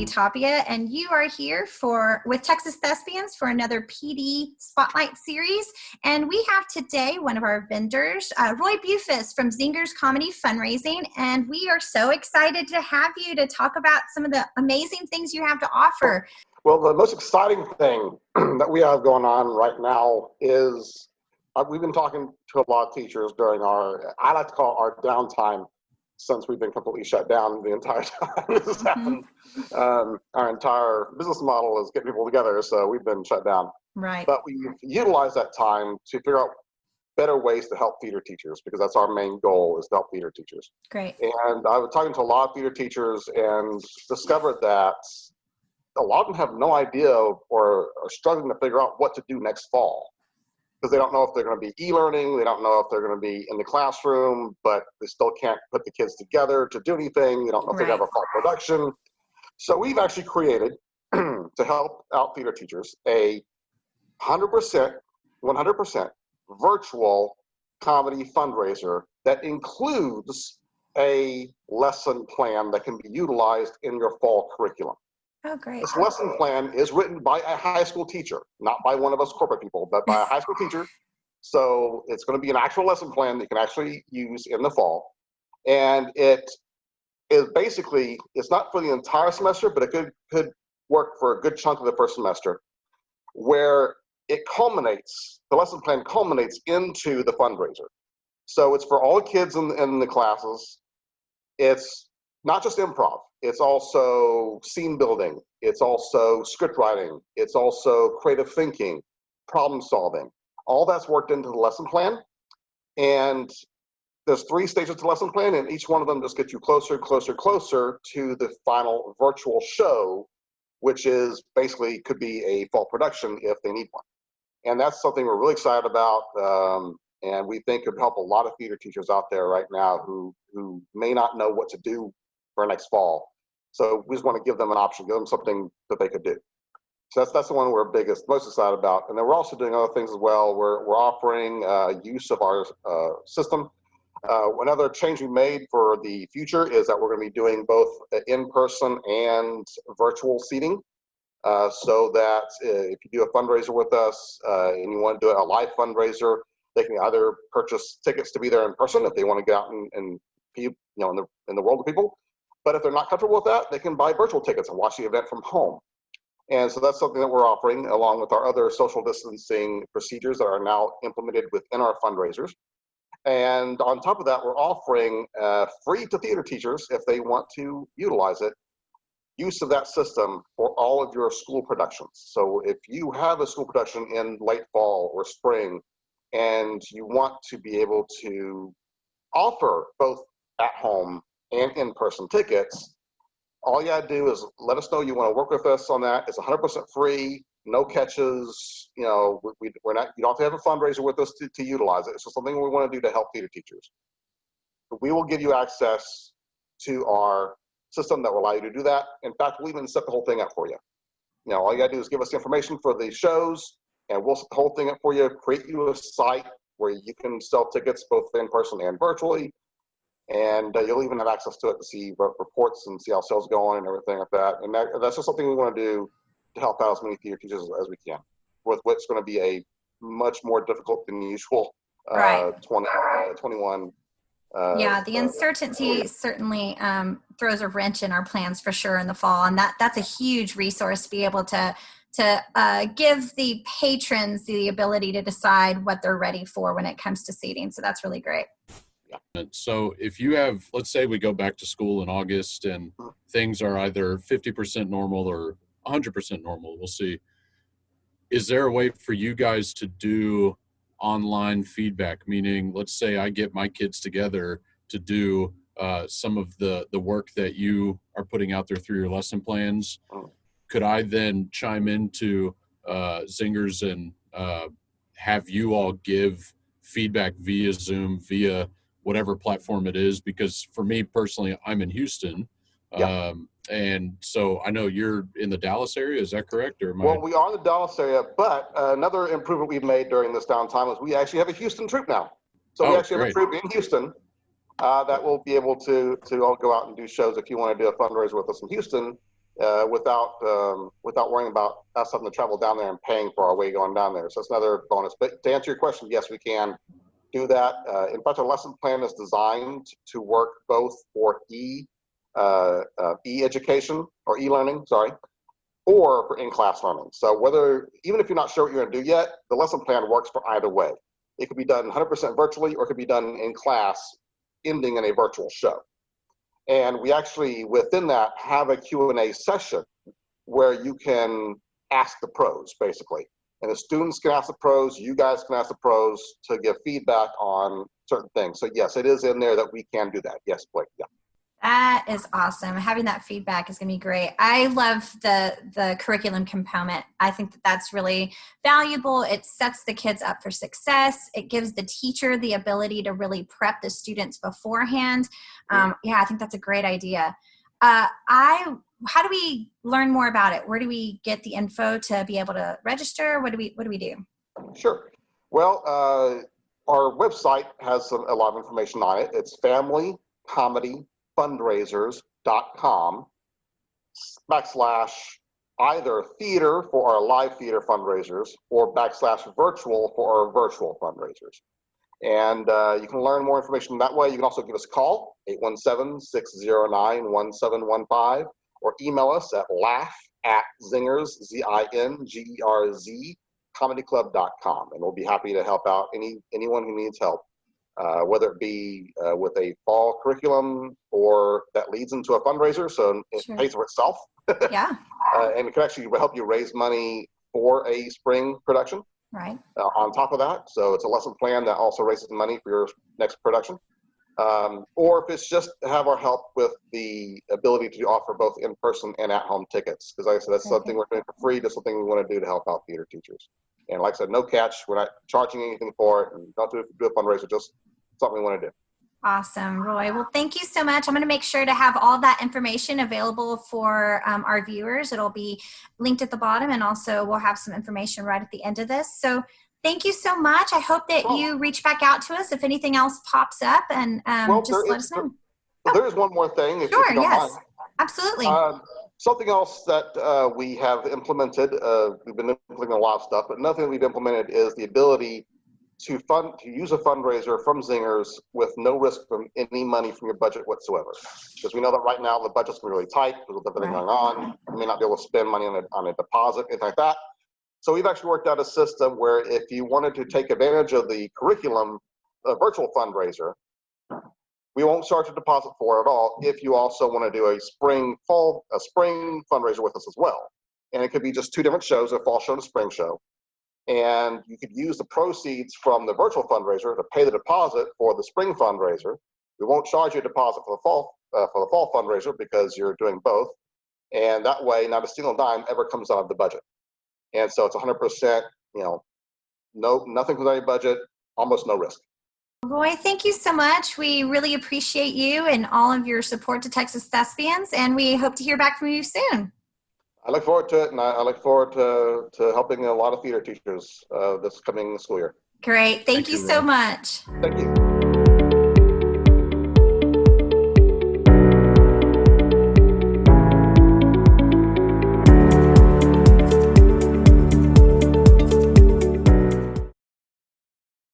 Tapia, and you are here with Texas Thespians for another PD Spotlight Series. And we have today one of our vendors, Roy Bufus from Zingerz Comedy Fundraising, and we are so excited to have you to talk about some of the amazing things you have to offer. Well, the most exciting thing that we have going on right now is we've been talking to a lot of teachers during I like to call our downtime, since we've been completely shut down the entire time this has happened. Our entire business model is getting people together, so we've been shut down. Right. But we utilize that time to figure out better ways to help theater teachers, because that's our main goal, is to help theater teachers. Great. And I was talking to a lot of theater teachers and discovered that a lot of them have no idea or are struggling to figure out what to do next fall, because they don't know if they're going to be e-learning, they don't know if they're going to be in the classroom, but they still can't put the kids together to do anything. They don't know if they're going to have a fall production. So we've actually created, to help out theater teachers, a 100% virtual comedy fundraiser that includes a lesson plan that can be utilized in your fall curriculum. Oh, great. This lesson plan is written by a high school teacher, not by one of us corporate people, but by a high school teacher. So it's going to be an actual lesson plan that you can actually use in the fall. And it is basically, it's not for the entire semester, but it could work for a good chunk of the first semester, where it culminates, the lesson plan culminates into the fundraiser. So it's for all the kids in the classes. It's not just improv. It's also scene building. It's also script writing. It's also creative thinking, problem solving. All that's worked into the lesson plan. And there's 3 stages to the lesson plan, and each one of them just gets you closer to the final virtual show, which is basically could be a fall production if they need one. And that's something we're really excited about. And we think could help a lot of theater teachers out there right now who may not know what to do for next fall. So we just want to give them an option, give them something that they could do. So that's the one we're most excited about. And then we're also doing other things as well. We're offering use of our system. Another change we made for the future is that we're going to be doing both in-person and virtual seating. So that if you do a fundraiser with us and you want to do a live fundraiser, they can either purchase tickets to be there in person if they want to get out and be, in the world of people. But if they're not comfortable with that, they can buy virtual tickets and watch the event from home. And so that's something that we're offering, along with our other social distancing procedures that are now implemented within our fundraisers. And on top of that, we're offering free to theater teachers, if they want to utilize it, use of that system for all of your school productions. So if you have a school production in late fall or spring, and you want to be able to offer both at home and in-person tickets, all you gotta do is let us know you want to work with us on that. It's 100% free, no catches. We're not. You don't have to have a fundraiser with us to utilize it. It's just something we want to do to help theater teachers. But we will give you access to our system that will allow you to do that. In fact, we'll even set the whole thing up for you. All you gotta do is give us the information for the shows, and we'll set the whole thing up for you. Create you a site where you can sell tickets both in person and virtually. And you'll even have access to it to see reports and see how sales are going and everything like that. And that's just something we want to do to help out as many theater teachers as we can, with what's going to be a much more difficult than usual 21. Yeah, the uncertainty certainly throws a wrench in our plans for sure in the fall. And that's a huge resource to be able to give the patrons the ability to decide what they're ready for when it comes to seating. So that's really great. So if you have, let's say we go back to school in August and things are either 50% normal or 100% normal, we'll see. Is there a way for you guys to do online feedback? Meaning, let's say I get my kids together to do some of the work that you are putting out there through your lesson plans. Could I then chime into Zingerz and have you all give feedback via Zoom, via whatever platform it is? Because for me personally, I'm in Houston. Yeah. And so I know you're in the Dallas area. Is that correct? Or Well, we are in the Dallas area, but another improvement we've made during this downtime is we actually have a Houston troupe now. So we actually have a troupe in Houston that will be able to all go out and do shows. If you want to do a fundraiser with us in Houston, without worrying about us having to travel down there and paying for our way going down there. So that's another bonus. But to answer your question, yes, we can do that. In fact, our lesson plan is designed to work both for e-education or e-learning, sorry, or for in-class learning. So even if you're not sure what you're going to do yet, the lesson plan works for either way. It could be done 100% virtually, or it could be done in class, ending in a virtual show. And we actually, within that, have a Q&A session where you can ask the pros, basically. And the students can ask the pros, you guys can ask the pros to give feedback on certain things. So yes, it is in there that we can do that. Yes, Blake, yeah. That is awesome. Having that feedback is going to be great. I love the curriculum component. I think that that's really valuable. It sets the kids up for success. It gives the teacher the ability to really prep the students beforehand. Yeah, I think that's a great idea. How do we learn more about it? Where do we get the info to be able to register? What do we do? Sure. Well, our website has a lot of information on it. It's familycomedyfundraisers.com / either theater for our live theater fundraisers or / virtual for our virtual fundraisers. And you can learn more information that way. You can also give us a call, 817-609-1715, or email us at laugh@Zingerz, ZINGERZ, comedyclub.com, and we'll be happy to help out anyone who needs help, whether it be with a fall curriculum or that leads into a fundraiser, so it pays for itself. Yeah. And it can actually help you raise money for a spring production. Right. On top of that, so it's a lesson plan that also raises money for your next production. Or if it's just to have our help with the ability to offer both in-person and at-home tickets, because like I said, that's something we're doing for free, just something we want to do to help out theater teachers. And like I said, no catch, we're not charging anything for it, and don't do a fundraiser, just something we want to do. Awesome, Roy. Well, thank you so much. I'm going to make sure to have all that information available for our viewers. It'll be linked at the bottom, and also we'll have some information right at the end of this. So thank you so much. I hope that you reach back out to us if anything else pops up, and just let us know. There's one more thing. If Sure, you don't yes, mind. absolutely. Something else that we have implemented, we've been implementing a lot of stuff, but another thing we've implemented is the ability to use a fundraiser from Zingerz with no risk from any money from your budget whatsoever. Because we know that right now the budget's really tight because of everything going on. You may not be able to spend money on a deposit, anything like that. So we've actually worked out a system where if you wanted to take advantage of the curriculum, a virtual fundraiser, we won't charge a deposit for it at all if you also want to do a spring fundraiser with us as well. And it could be just two different shows, a fall show and a spring show. And you could use the proceeds from the virtual fundraiser to pay the deposit for the spring fundraiser. We won't charge you a deposit for the fall fundraiser because you're doing both. And that way, not a single dime ever comes out of the budget. And so it's 100%, nothing comes out of your budget, almost no risk. Roy, thank you so much. We really appreciate you and all of your support to Texas Thespians, and we hope to hear back from you soon. I look forward to it, and I look forward to helping a lot of theater teachers this coming school year. Great. Thank you so much. Thank you.